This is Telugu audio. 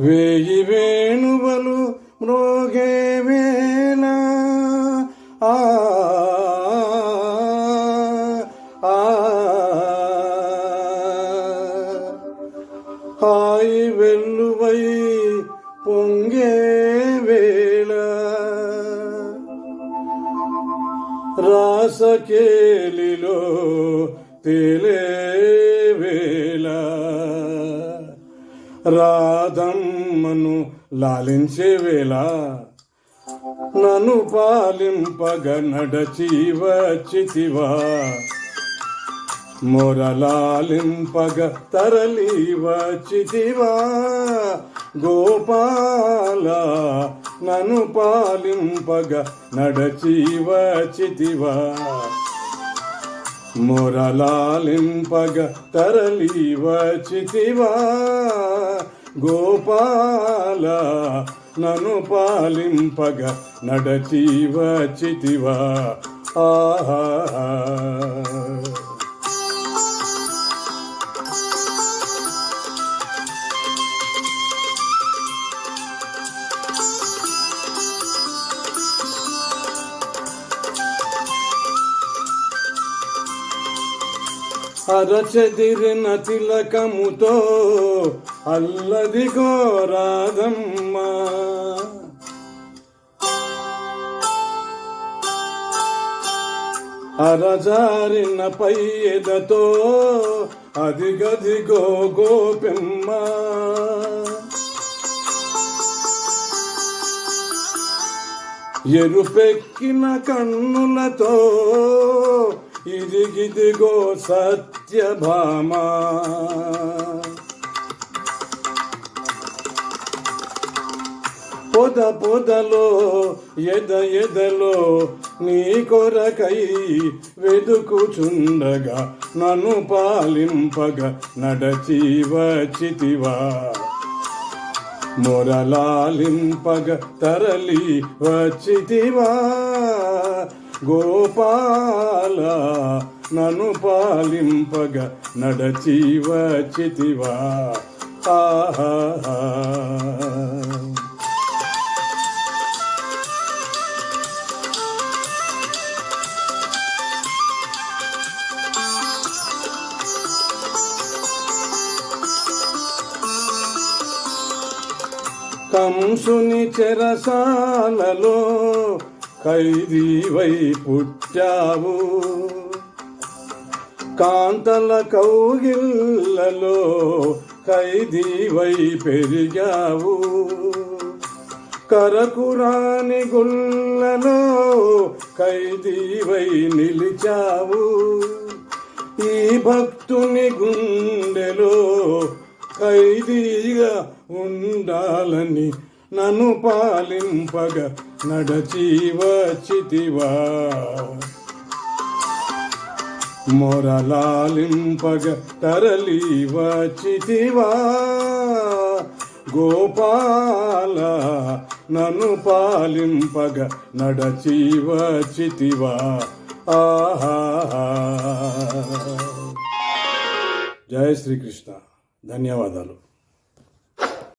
వేయి వేణువలు మ్రోగే వేళ ఆ హాయి వెల్లువై పొంగే వేళ రాసకేలిలో తేలే వేళ రాధమ్మను లాలించే వేళ నన్ను పాలింపగ నడచి వచ్చితివా మొరలాలింపగ తరలి వచ్చితివా గోపాల నన్ను పాలింపగ నడచి వచ్చితివా మొరలాలింపగ తరలి వచ్చితివా గోపాల నన్ను పాలింపగ నడచి వచ్చితివా ఆహా అరచెదిరిన తిలకముతో అల్లదిగో రాధమ్మ అరజారిన పయ్యెదతో అదిగదిగో గోపెమ్మ ఎరుపెక్కిన కన్నులతో ఇదిగిదిగో సత్యభామ పొద పొదలో ఎదలో నీ కొరకై వెదుకుచుండగా నన్ను పాలింపగ నడచి వచ్చితివా మొరలాలింపగ తరలి వచ్చితివా గోపాల నన్ను పాలింపగ నడచి వచ్చితివా ఆహా కంసుని చెరసాలలో ఖైదీవై పుట్టావు కాంతల కౌగిళ్ళలో ఖైదీవై పెరిగావు కరకురాని గుళ్ళలో ఖైదీవై నిలిచావు ఈ భక్తుని గుండెలో ఖైదీగా ఉండాలని నన్ను పాలింపగ నడచి వచ్చితివా మొరలాలింపగ తరలి వచ్చితివా గోపాల నన్ను పాలింపగ నడచి వచ్చితివా ఆహా జయ శ్రీకృష్ణ ధన్యవాదాలు.